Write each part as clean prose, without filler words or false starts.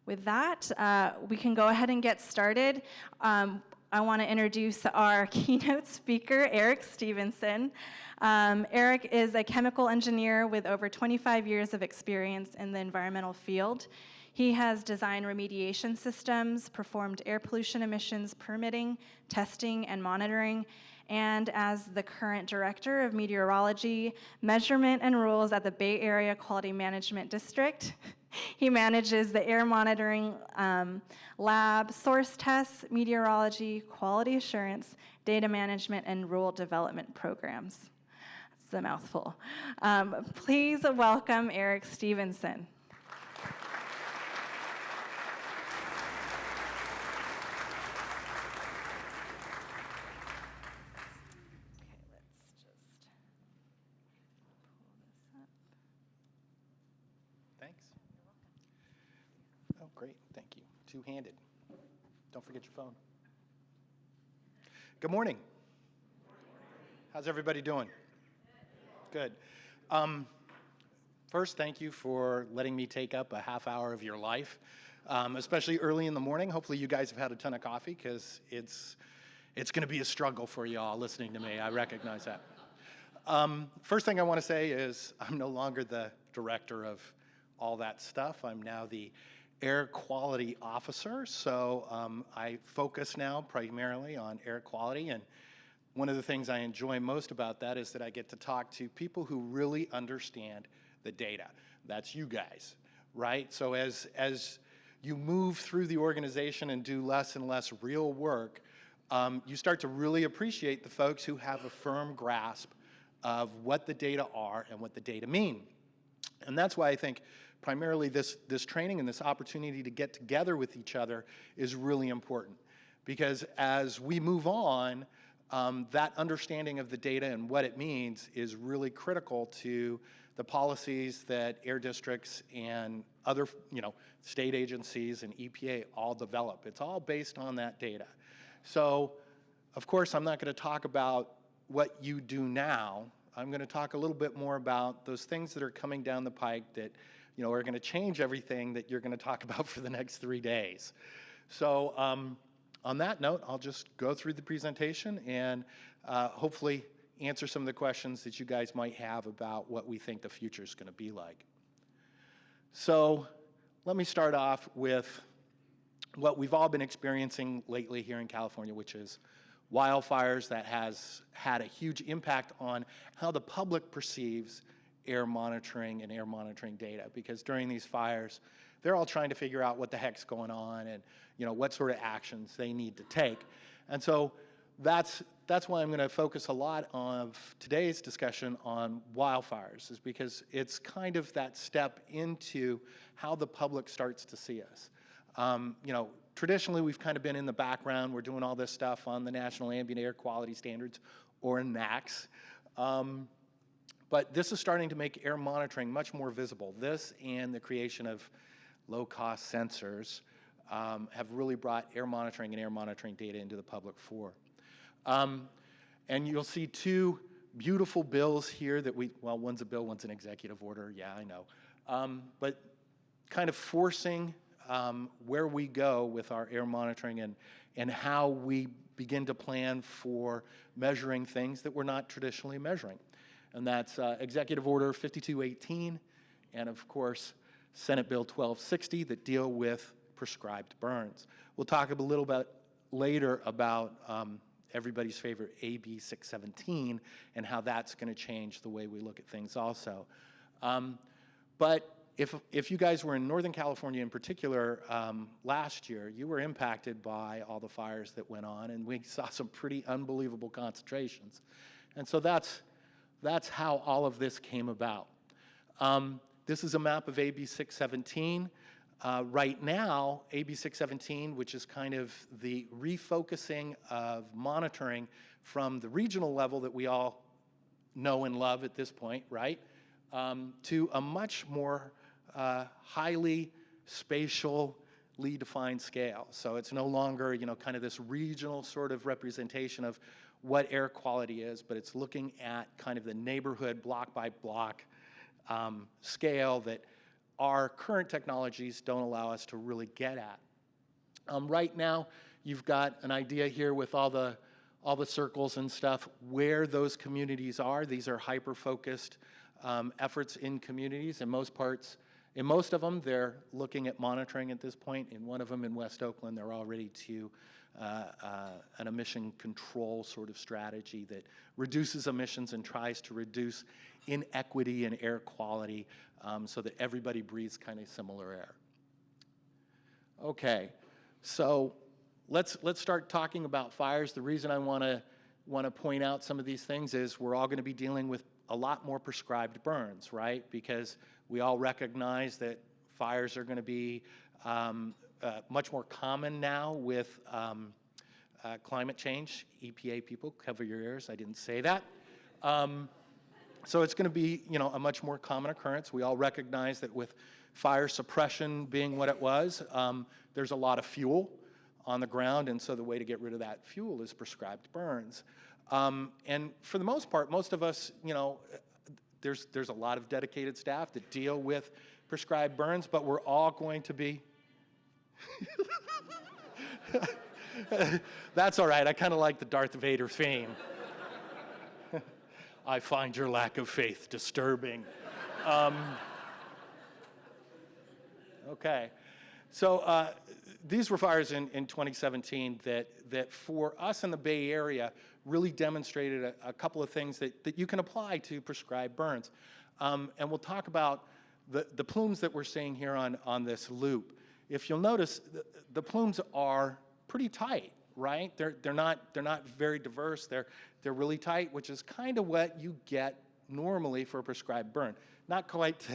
With that, we can go ahead and get started. I want to introduce our keynote speaker, Eric Stevenson. Eric is a chemical engineer with over 25 years of experience in the environmental field. He has designed remediation systems, performed air pollution emissions permitting, testing, and monitoring, and as the current director of meteorology, measurement, and rules at the Bay Area Quality Management District. He manages the air monitoring lab, source tests, meteorology, quality assurance, data management, and rural development programs. It's a mouthful. Please welcome Eric Stevenson. Great, thank you. Two-handed. Don't forget your phone. Good morning. How's everybody doing? Good. First, thank you for letting me take up a half hour of your life, especially early in the morning. Hopefully you guys have had a ton of coffee because it's going to be a struggle for you all listening to me. I recognize that. First thing I want to say is I'm no longer the director of all that stuff. I'm now the air quality officer, so I focus now primarily on air quality, and one of the things I enjoy most about that is that I get to talk to people who really understand the data. That's you guys, right? So as you move through the organization and do less and less real work, you start to really appreciate the folks who have a firm grasp of what the data are and what the data mean. And that's why I think primarily this training and this opportunity to get together with each other is really important, because as we move on, that understanding of the data and what it means is really critical to the policies that air districts and other state agencies and EPA all develop. It's all based on that data. So of course I'm not going to talk about what you do now. I'm going to talk a little bit more about those things that are coming down the pike that are going to change everything that you're going to talk about for the next 3 days. So on that note, I'll just go through the presentation and hopefully answer some of the questions that you guys might have about what we think the future is going to be like. So let me start off with what we've all been experiencing lately here in California, which is wildfires. That has had a huge impact on how the public perceives air monitoring and air monitoring data, because during these fires, they're all trying to figure out what the heck's going on and what sort of actions they need to take. And so that's why I'm going to focus a lot of today's discussion on wildfires, is because it's kind of that step into how the public starts to see us. Traditionally, we've kind of been in the background. We're doing all this stuff on the National Ambient Air Quality Standards, or NAAQS. But this is starting to make air monitoring much more visible. This and the creation of low-cost sensors have really brought air monitoring and air monitoring data into the public fore. And you'll see two beautiful bills here that well, one's a bill, one's an executive order. Yeah, I know. But kind of forcing where we go with our air monitoring and how we begin to plan for measuring things that we're not traditionally measuring. And that's Executive Order 5218 and, of course, Senate Bill 1260 that deal with prescribed burns. We'll talk a little bit later about everybody's favorite AB 617 and how that's going to change the way we look at things also. But if you guys were in Northern California in particular last year, you were impacted by all the fires that went on, and we saw some pretty unbelievable concentrations. And so that's how all of this came about. This is a map of AB 617. Right now, AB 617, which is kind of the refocusing of monitoring from the regional level that we all know and love at this point, right, to a much more highly spatially defined scale. So it's no longer, kind of this regional sort of representation of what air quality is, but it's looking at kind of the neighborhood block by block scale that our current technologies don't allow us to really get at. Right now, you've got an idea here with all the circles and stuff where those communities are. These are hyper-focused efforts in communities. In most of them, they're looking at monitoring at this point. In one of them in West Oakland, they're already to an emission control sort of strategy that reduces emissions and tries to reduce inequity in air quality so that everybody breathes kind of similar air. Okay, so let's start talking about fires. The reason I want to point out some of these things is we're all going to be dealing with a lot more prescribed burns, right? Because we all recognize that fires are going to be much more common now with climate change. EPA people, cover your ears. I didn't say that. So it's going to be, a much more common occurrence. We all recognize that with fire suppression being what it was, there's a lot of fuel on the ground, and so the way to get rid of that fuel is prescribed burns. And for the most part, most of us, there's a lot of dedicated staff that deal with prescribed burns, but we're all going to be... That's all right. I kind of like the Darth Vader theme. I find your lack of faith disturbing. Okay. So these were fires in 2017 that for us in the Bay Area really demonstrated a couple of things that you can apply to prescribed burns. And we'll talk about the plumes that we're seeing here on this loop. If you'll notice, the plumes are pretty tight, right? They're not very diverse. They're really tight, which is kind of what you get normally for a prescribed burn. Not quite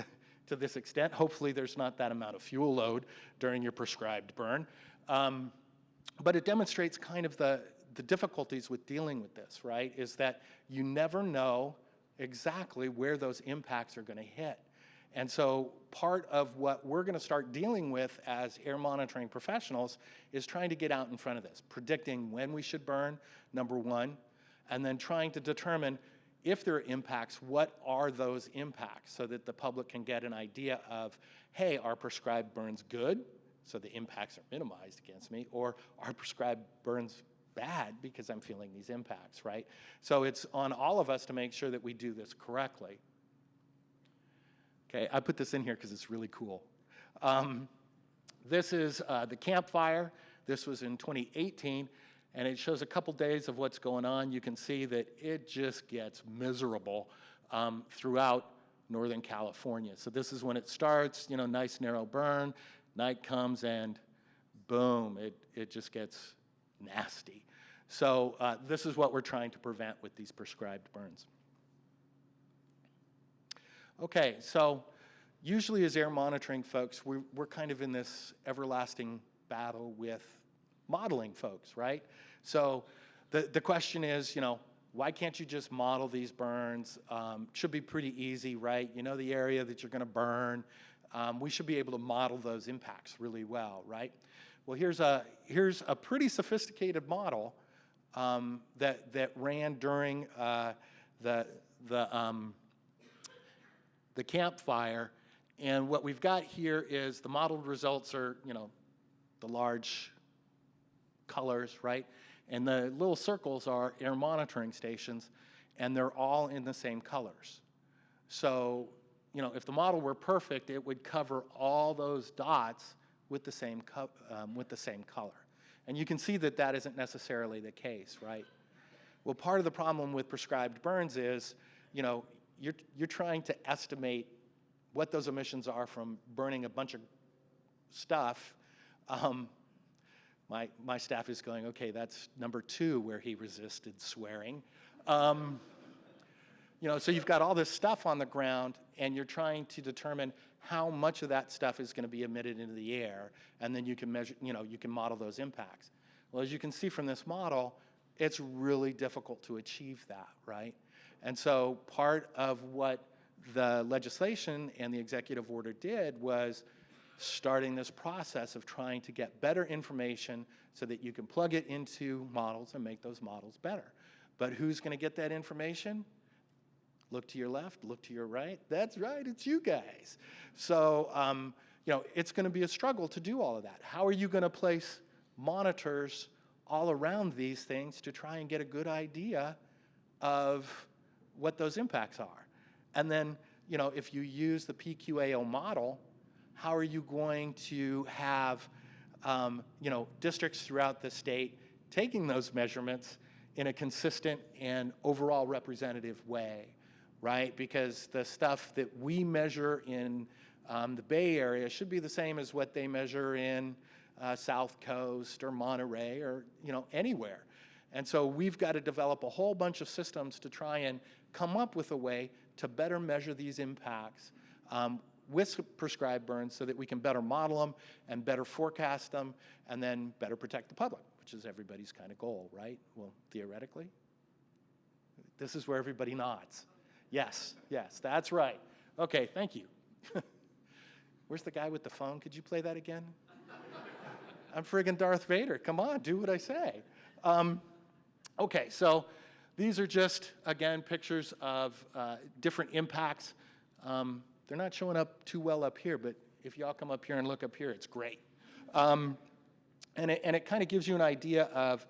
to this extent. Hopefully there's not that amount of fuel load during your prescribed burn. But it demonstrates kind of the difficulties with dealing with this, right? Is that you never know exactly where those impacts are going to hit. And so part of what we're going to start dealing with as air monitoring professionals is trying to get out in front of this, predicting when we should burn, number one, and then trying to determine if there are impacts, what are those impacts, so that the public can get an idea of, hey, are prescribed burns good, so the impacts are minimized against me, or are prescribed burns bad because I'm feeling these impacts, right? So it's on all of us to make sure that we do this correctly. Okay, I put this in here because it's really cool. This is the campfire. This was in 2018, and it shows a couple days of what's going on. You can see that it just gets miserable throughout Northern California. So this is when it starts, nice narrow burn. Night comes and boom, it just gets nasty. So this is what we're trying to prevent with these prescribed burns. Okay, so usually as air monitoring folks, we're kind of in this everlasting battle with modeling folks, right? So the question is, why can't you just model these burns? Should be pretty easy, right? You know the area that you're going to burn. We should be able to model those impacts really well, right? Well, here's a pretty sophisticated model that ran during the campfire, and what we've got here is the modeled results are, the large colors, right? And the little circles are air monitoring stations, and they're all in the same colors. So, if the model were perfect, it would cover all those dots with the same color. And you can see that that isn't necessarily the case, right? Well, part of the problem with prescribed burns is, you're trying to estimate what those emissions are from burning a bunch of stuff. My staff is going, okay, that's number 2 where he resisted swearing. So you've got all this stuff on the ground, and you're trying to determine how much of that stuff is going to be emitted into the air, and then you can measure, you can model those impacts. Well, as you can see from this model, it's really difficult to achieve that, right? And so part of what the legislation and the executive order did was starting this process of trying to get better information so that you can plug it into models and make those models better. But who's going to get that information? Look to your left, look to your right. That's right, it's you guys. So, it's going to be a struggle to do all of that. How are you going to place monitors all around these things to try and get a good idea of what those impacts are? And then, if you use the PQAO model, how are you going to have, districts throughout the state taking those measurements in a consistent and overall representative way, right? Because the stuff that we measure in the Bay Area should be the same as what they measure in South Coast or Monterey or, anywhere. And so we've got to develop a whole bunch of systems to try and come up with a way to better measure these impacts with prescribed burns so that we can better model them and better forecast them and then better protect the public, which is everybody's kind of goal, right? Well, theoretically. This is where everybody nods. Yes, that's right. Okay, thank you. Where's the guy with the phone? Could you play that again? I'm friggin' Darth Vader. Come on, do what I say. Okay, so these are just, again, pictures of different impacts. They're not showing up too well up here, but if y'all come up here and look up here, it's great. And it kind of gives you an idea of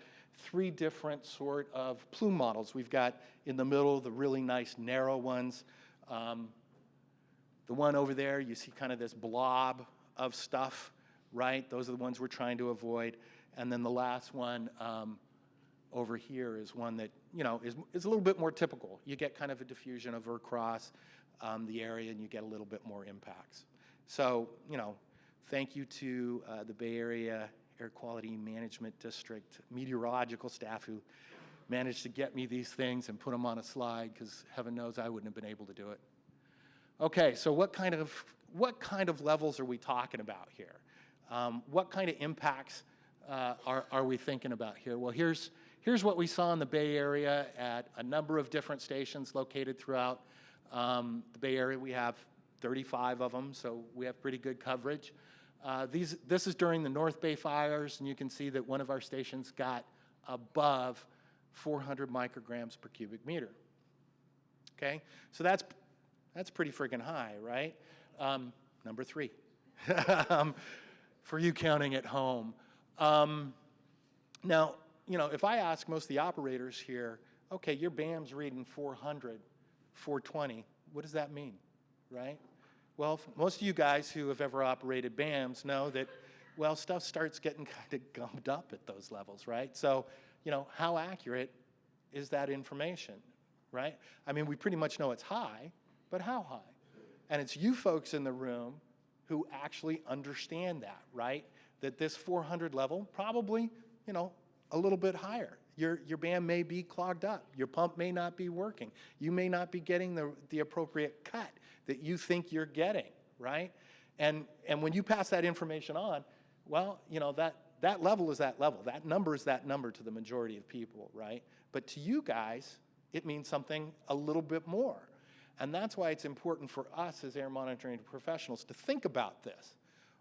3 different sort of plume models. We've got in the middle the really nice narrow ones. The one over there, you see kind of this blob of stuff, right? Those are the ones we're trying to avoid. And then the last one over here is one that, is a little bit more typical. You get kind of a diffusion over across the area and you get a little bit more impacts. So, thank you to the Bay Area Air Quality Management District meteorological staff who managed to get me these things and put them on a slide, because heaven knows I wouldn't have been able to do it. Okay, so what kind of levels are we talking about here? What kind of impacts are we thinking about here? Well, here's what we saw in the Bay Area at a number of different stations located throughout the Bay Area. We have 35 of them, so we have pretty good coverage. This is during the North Bay fires, and you can see that one of our stations got above 400 micrograms per cubic meter. Okay, so that's pretty friggin' high, right? Number 3, for you counting at home. Now, if I ask most of the operators here, okay, your BAM's reading 400, 420, what does that mean, right? Well, most of you guys who have ever operated BAMs know that, well, stuff starts getting kind of gummed up at those levels, right? So, how accurate is that information, right? I mean, we pretty much know it's high, but how high? And it's you folks in the room who actually understand that, right? That this 400 level, probably, a little bit higher. Your BAM may be clogged up. Your pump may not be working. You may not be getting the appropriate cut that you think you're getting, right? And when you pass that information on, well, that level is that level. That number is that number to the majority of people, right? But to you guys, it means something a little bit more. And that's why it's important for us as air monitoring professionals to think about this,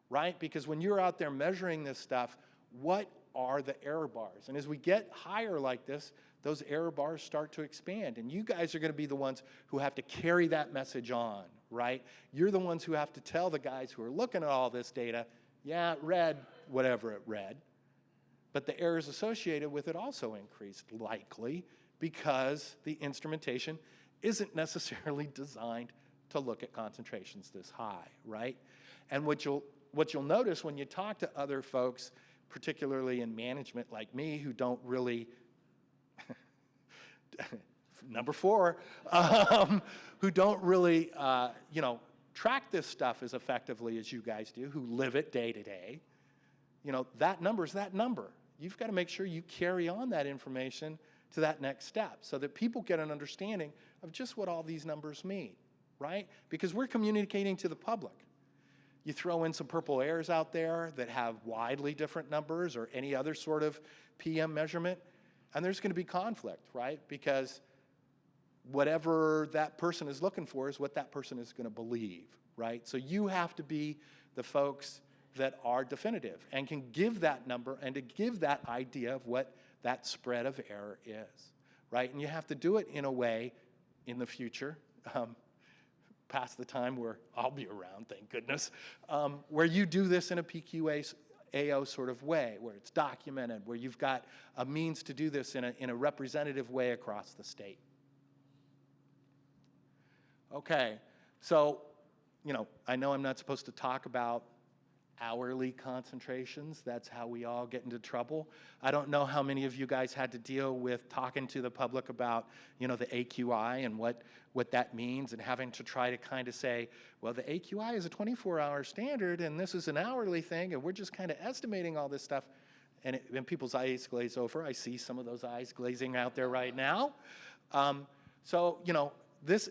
right? Because when you're out there measuring this stuff, what are the error bars? And as we get higher like this, those error bars start to expand. And you guys are going to be the ones who have to carry that message on, right? You're the ones who have to tell the guys who are looking at all this data, yeah, it read whatever it read, but the errors associated with it also increased, likely because the instrumentation isn't necessarily designed to look at concentrations this high, right? And what you'll notice when you talk to other folks, particularly in management like me, who don't really, number 4, who don't really, track this stuff as effectively as you guys do, who live it day to day, that number's that number. You've got to make sure you carry on that information to that next step so that people get an understanding of just what all these numbers mean, right? Because we're communicating to the public. You throw in some purple airs out there that have widely different numbers or any other sort of PM measurement, and there's going to be conflict, right? Because whatever that person is looking for is what that person is going to believe, right? So you have to be the folks that are definitive and can give that number and to give that idea of what that spread of error is, right? And you have to do it in a way in the future past the time where I'll be around, thank goodness, where you do this in a PQAO sort of way, where it's documented, where you've got a means to do this in a representative way across the state. Okay, so, I know I'm not supposed to talk about hourly concentrations. That's how we all get into trouble. I don't know how many of you guys had to deal with talking to the public about, the AQI and what that means, and having to try to kind of say, well, the AQI is a 24-hour standard, and this is an hourly thing, and we're just kind of estimating all this stuff. And people's eyes glaze over. I see some of those eyes glazing out there right now. So, this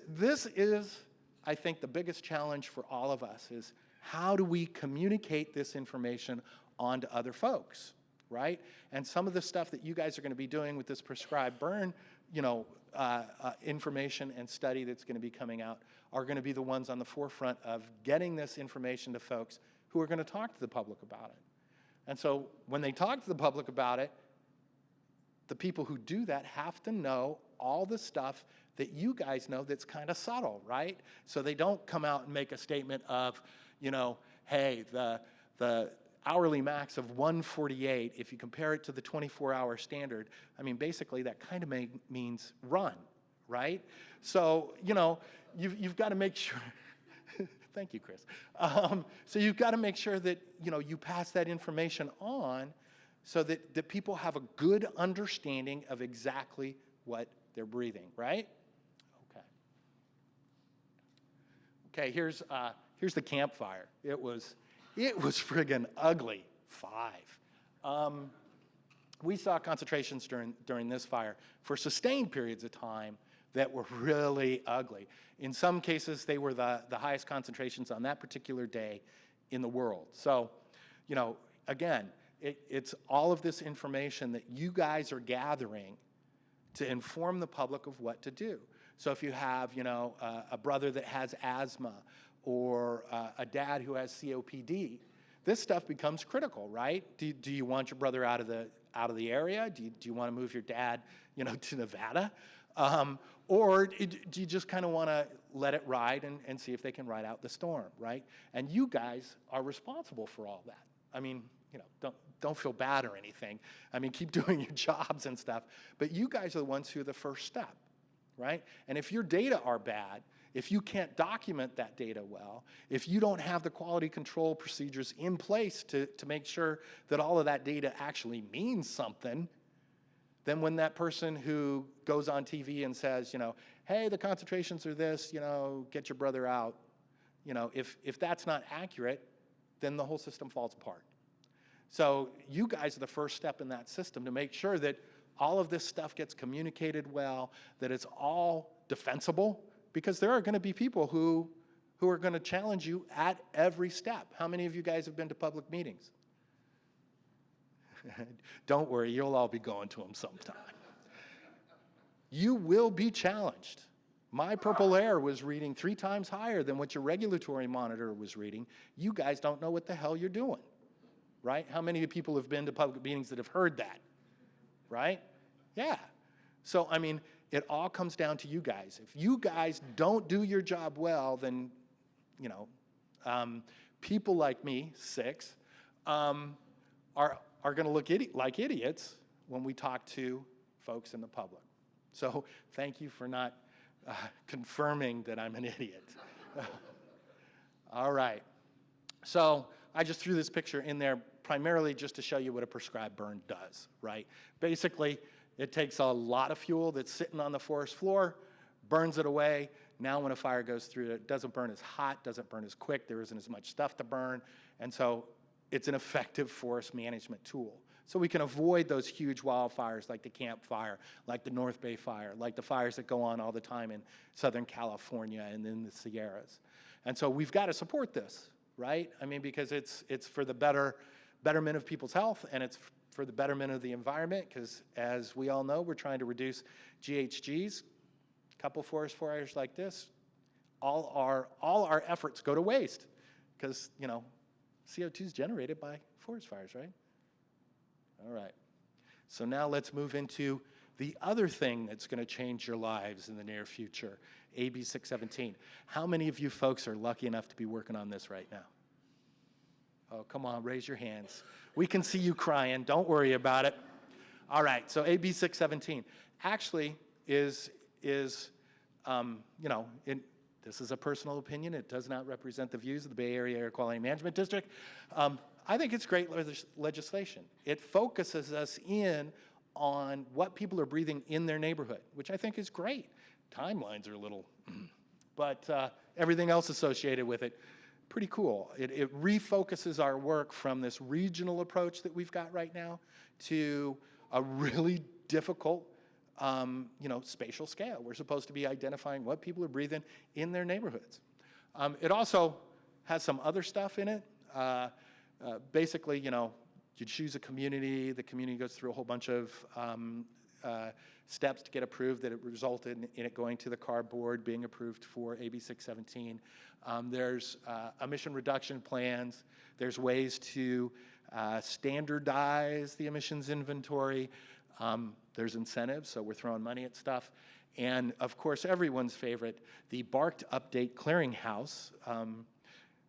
is, I think, the biggest challenge for all of us is, how do we communicate this information onto other folks, right? And some of the stuff that you guys are going to be doing with this prescribed burn, information and study that's going to be coming out are going to be the ones on the forefront of getting this information to folks who are going to talk to the public about it. And so when they talk to the public about it, the people who do that have to know all the stuff that you guys know that's kind of subtle, right? So they don't come out and make a statement of, hey, the hourly max of 148, if you compare it to the 24-hour standard, I mean, basically that kind of means run, right? So, you've got to make sure, thank you, Chris. So you've got to make sure that, you pass that information on so that people have a good understanding of exactly what they're breathing, right? Okay, here's the campfire. It was friggin' ugly. 5. We saw concentrations during this fire for sustained periods of time that were really ugly. In some cases, they were the highest concentrations on that particular day in the world. So, again, it's all of this information that you guys are gathering to inform the public of what to do. So if you have, a brother that has asthma or a dad who has COPD, this stuff becomes critical, right? Do you want your brother out of the area? Do you want to move your dad, to Nevada? Or do you just kind of want to let it ride and see if they can ride out the storm, right? And you guys are responsible for all that. I mean, don't feel bad or anything. I mean, keep doing your jobs and stuff. But you guys are the ones who are the first step, right? And if your data are bad, if you can't document that data well, if you don't have the quality control procedures in place to make sure that all of that data actually means something, then when that person who goes on TV and says, hey, the concentrations are this, get your brother out, if that's not accurate, then the whole system falls apart. So you guys are the first step in that system to make sure that all of this stuff gets communicated well, that it's all defensible, because there are going to be people who are going to challenge you at every step. How many of you guys have been to public meetings? Don't worry, you'll all be going to them sometime. You will be challenged. My purple air was reading 3 times higher than what your regulatory monitor was reading. You guys don't know what the hell you're doing, right? How many people have been to public meetings that have heard that, right? Yeah. So, I mean, it all comes down to you guys. If you guys don't do your job well, then, people like me, 6, are going to look like idiots when we talk to folks in the public. So thank you for not confirming that I'm an idiot. All right. So I just threw this picture in there primarily just to show you what a prescribed burn does, right? Basically, it takes a lot of fuel that's sitting on the forest floor, burns it away. Now when a fire goes through, it doesn't burn as hot, doesn't burn as quick, there isn't as much stuff to burn, and so it's an effective forest management tool. So we can avoid those huge wildfires like the campfire, like the North Bay fire, like the fires that go on all the time in Southern California and in the Sierras. And so we've got to support this, right? I mean, because it's for the betterment of people's health, and it's for the betterment of the environment, because as we all know, we're trying to reduce GHGs. A couple forest fires like this, all our efforts go to waste, because, CO2 is generated by forest fires, right? All right. So now let's move into The other thing that's going to change your lives in the near future, AB 617. How many of you folks are lucky enough to be working on this right now? Oh, come on, raise your hands. We can see you crying. Don't worry about it. All right, so AB 617 actually is this is a personal opinion. It does not represent the views of the Bay Area Air Quality Management District. I think it's great legislation. It focuses us in on what people are breathing in their neighborhood, which I think is great. Timelines are a little, but everything else associated with it, pretty cool. It refocuses our work from this regional approach that we've got right now to a really difficult spatial scale. We're supposed to be identifying what people are breathing in their neighborhoods. It also has some other stuff in it. Basically, you choose a community, the community goes through a whole bunch of steps to get approved that it resulted in it going to the CARB board, being approved for AB 617. There's emission reduction plans. There's ways to standardize the emissions inventory. There's incentives, so we're throwing money at stuff. And of course, everyone's favorite, the BART Update Clearinghouse.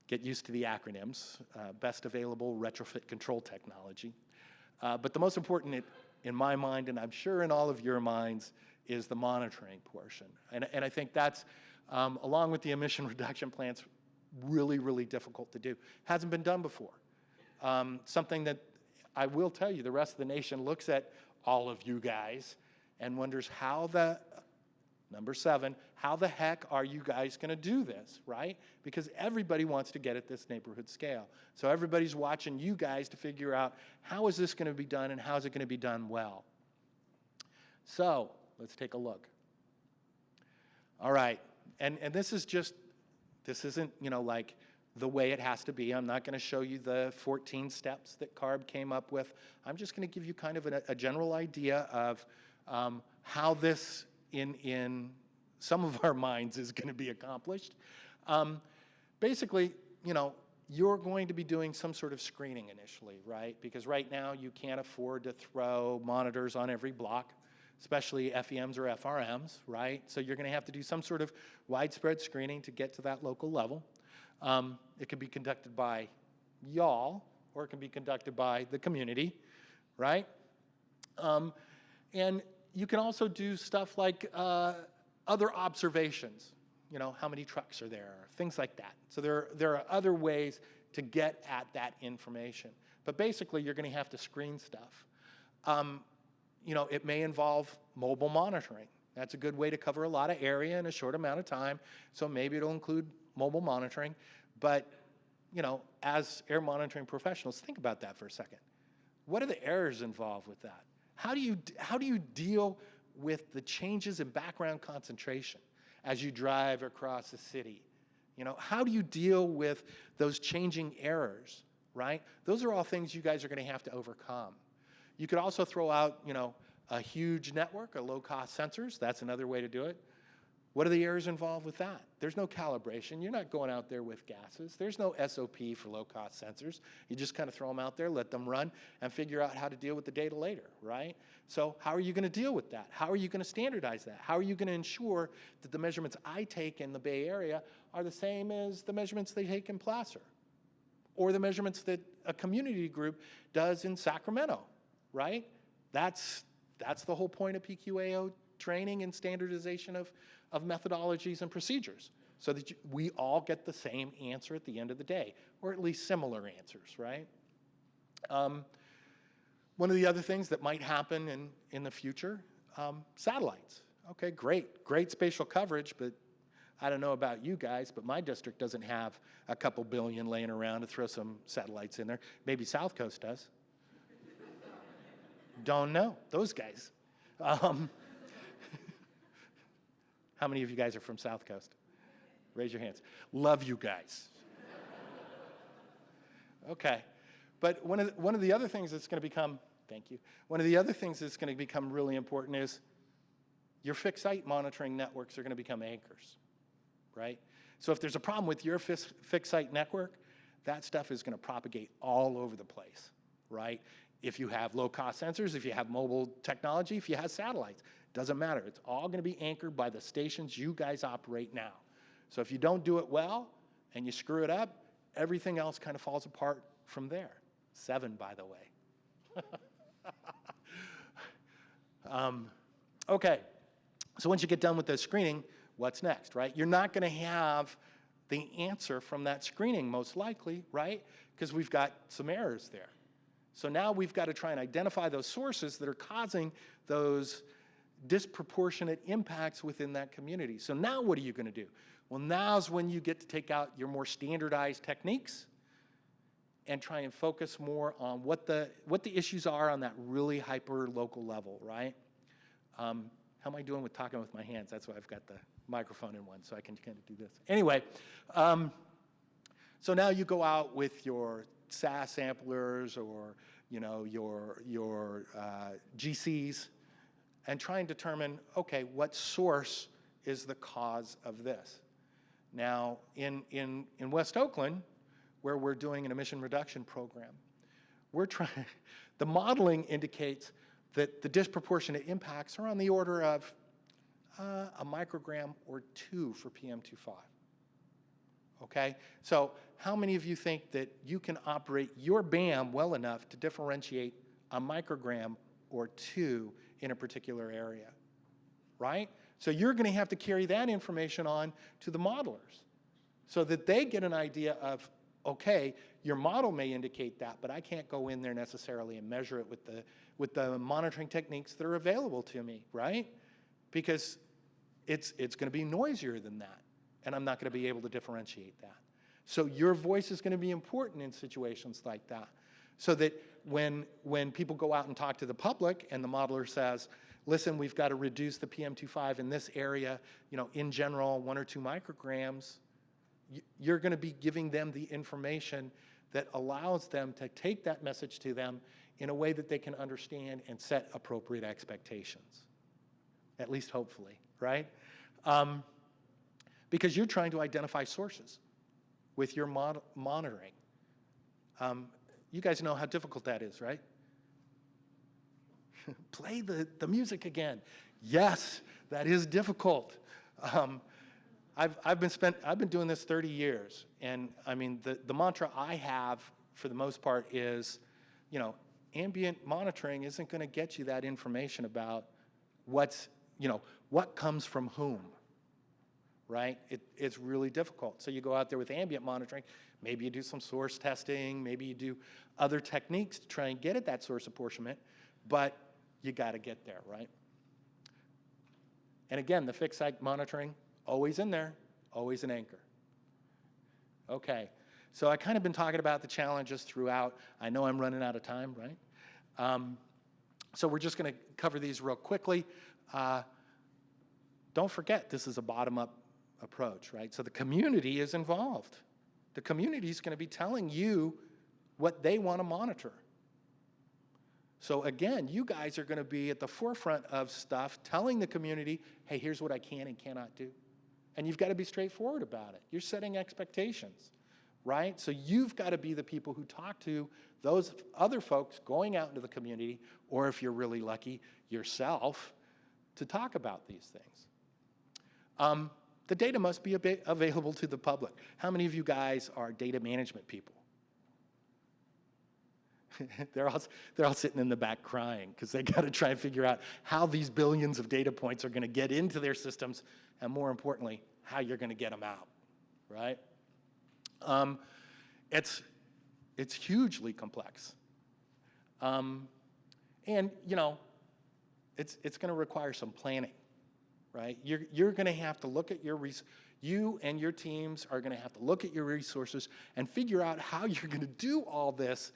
Get used to the acronyms, best available retrofit control technology. But the most important in my mind, and I'm sure in all of your minds, is the monitoring portion. And I think that's, along with the emission reduction plans, really, really difficult to do. Hasn't been done before. Something that I will tell you, the rest of the nation looks at all of you guys and wonders number 7, how the heck are you guys going to do this, right? Because everybody wants to get at this neighborhood scale. So everybody's watching you guys to figure out how is this going to be done and how is it going to be done well. So let's take a look. All right, and this isn't, like the way it has to be. I'm not going to show you the 14 steps that CARB came up with. I'm just going to give you kind of a general idea of how this in some of our minds is going to be accomplished. Basically, you're going to be doing some sort of screening initially, right? Because right now you can't afford to throw monitors on every block, especially FEMs or FRMs, right? So you're going to have to do some sort of widespread screening to get to that local level. It can be conducted by y'all, or it can be conducted by the community, right? And you can also do stuff like other observations, how many trucks are there, things like that. So there are other ways to get at that information. But basically, you're going to have to screen stuff. It may involve mobile monitoring. That's a good way to cover a lot of area in a short amount of time. So maybe it'll include mobile monitoring. But, as air monitoring professionals, think about that for a second. What are the errors involved with that? How do you deal with the changes in background concentration as you drive across the city? How do you deal with those changing errors, right? Those are all things you guys are going to have to overcome. You could also throw out, a huge network of low-cost sensors. That's another way to do it. What are the errors involved with that? There's no calibration. You're not going out there with gases. There's no SOP for low-cost sensors. You just kind of throw them out there, let them run, and figure out how to deal with the data later, right? So how are you going to deal with that? How are you going to standardize that? How are you going to ensure that the measurements I take in the Bay Area are the same as the measurements they take in Placer, or the measurements that a community group does in Sacramento, right? That's the whole point of PQAO training and standardization of methodologies and procedures, so that we all get the same answer at the end of the day, or at least similar answers, right? One of the other things that might happen in the future, satellites. Okay, great spatial coverage, but I don't know about you guys, but my district doesn't have a couple billion laying around to throw some satellites in there. Maybe South Coast does. Don't know, those guys. How many of you guys are from South Coast? Raise your hands. Love you guys. Okay, but one of the other things that's going to become, thank you, one of the other things that's going to become really important is your fixed site monitoring networks are going to become anchors, right? So if there's a problem with your fixed site network, that stuff is going to propagate all over the place. right? If you have low-cost sensors, if you have mobile technology, if you have satellites, doesn't matter. It's all going to be anchored by the stations you guys operate now. So if you don't do it well and you screw it up, everything else kind of falls apart from there. 7, by the way. Okay, so once you get done with the screening, what's next, right? You're not going to have the answer from that screening, most likely, right? Because we've got some errors there. So now we've got to try and identify those sources that are causing those disproportionate impacts within that community. So now what are you going to do? Well, now's when you get to take out your more standardized techniques and try and focus more on what the issues are on that really hyper-local level, right? How am I doing with talking with my hands? That's why I've got the microphone in one, so I can kind of do this. Anyway, so now you go out with your SAS samplers or your GCs and try and determine, okay, what source is the cause of this? Now, in West Oakland, where we're doing an emission reduction program, the modeling indicates that the disproportionate impacts are on the order of a microgram or 2 for PM2.5. Okay? So how many of you think that you can operate your BAM well enough to differentiate a microgram or 2 in a particular area? Right? So you're going to have to carry that information on to the modelers so that they get an idea of, okay, your model may indicate that, but I can't go in there necessarily and measure it with the monitoring techniques that are available to me, right? Because it's going to be noisier than that, and I'm not going to be able to differentiate that. So your voice is going to be important in situations like that, so that when people go out and talk to the public and the modeler says, listen, we've got to reduce the PM2.5 in this area, in general, 1 or 2 micrograms, you're going to be giving them the information that allows them to take that message to them in a way that they can understand and set appropriate expectations, at least hopefully, right? Because you're trying to identify sources with your monitoring. You guys know how difficult that is, right? Play the music again. Yes, that is difficult. I've been doing this 30 years, and I mean the mantra I have for the most part is, ambient monitoring isn't going to get you that information about what comes from whom, right? It's really difficult. So you go out there with ambient monitoring, maybe you do some source testing, maybe you do other techniques to try and get at that source apportionment, but you got to get there, right? And again, the fixed site monitoring, always in there, always an anchor. Okay, so I kind of been talking about the challenges throughout. I know I'm running out of time, right? So we're just going to cover these real quickly. Don't forget, this is a bottom-up approach, right? So the community is involved. The community is going to be telling you what they want to monitor. So again, you guys are going to be at the forefront of stuff, telling the community, hey, here's what I can and cannot do. And you've got to be straightforward about it. You're setting expectations, right? So you've got to be the people who talk to those other folks going out into the community, or if you're really lucky, yourself, to talk about these things. The data must be available to the public. How many of you guys are data management people? They're all sitting in the back crying because they got to try and figure out how these billions of data points are going to get into their systems, and more importantly, how you're going to get them out, right? It's hugely complex, and it's going to require some planning, right? You're going to have to look at you and your teams are going to have to look at your resources and figure out how you're going to do all this.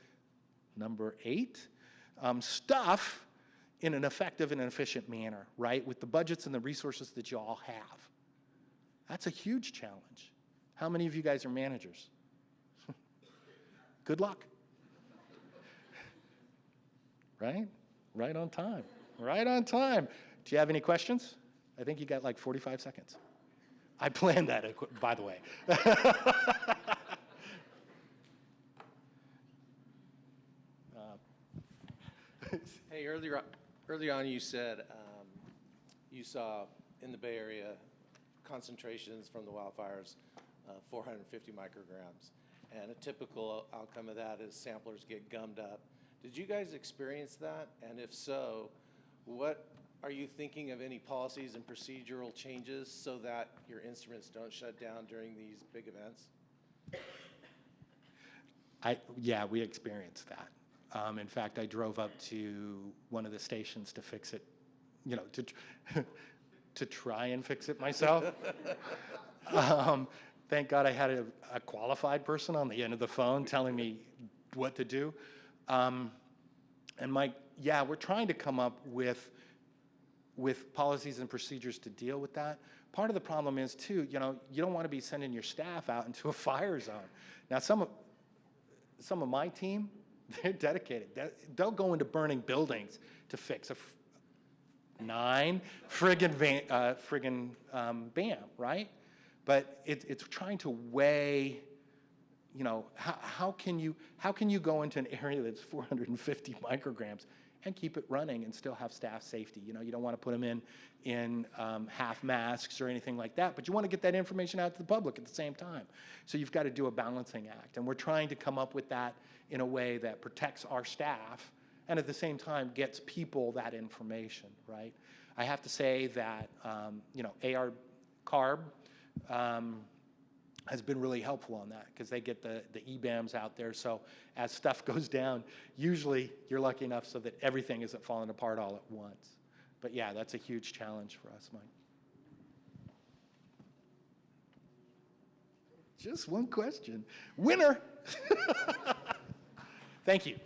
Number 8, stuff in an effective and an efficient manner, right? With the budgets and the resources that you all have. That's a huge challenge. How many of you guys are managers? Good luck. Right? Right on time. Right on time. Do you have any questions? I think you got like 45 seconds. I planned that, by the way. Hey, earlier on you said you saw in the Bay Area concentrations from the wildfires 450 micrograms. And a typical outcome of that is samplers get gummed up. Did you guys experience that? And if so, what are you thinking of any policies and procedural changes so that your instruments don't shut down during these big events? Yeah, we experienced that. In fact, I drove up to one of the stations to fix it, you know, to try and fix it myself. Thank God I had a qualified person on the end of the phone telling me what to do. And Mike, yeah, we're trying to come up with policies and procedures to deal with that. Part of the problem is too, you know, you don't want to be sending your staff out into a fire zone. Now, some of my team, they're dedicated. They'll go into burning buildings to fix a 9 friggin' BAM, right? But it's trying to weigh, you know, how can you go into an area that's 450 micrograms and keep it running and still have staff safety? You know, you don't want to put them in half masks or anything like that, but you want to get that information out to the public at the same time. So you've got to do a balancing act, and we're trying to come up with that in a way that protects our staff and at the same time gets people that information, right? I have to say that, you know, CARB has been really helpful on that because they get the EBAMs out there. So as stuff goes down, usually you're lucky enough so that everything isn't falling apart all at once. But yeah, that's a huge challenge for us, Mike. Just one question. Winner! Thank you.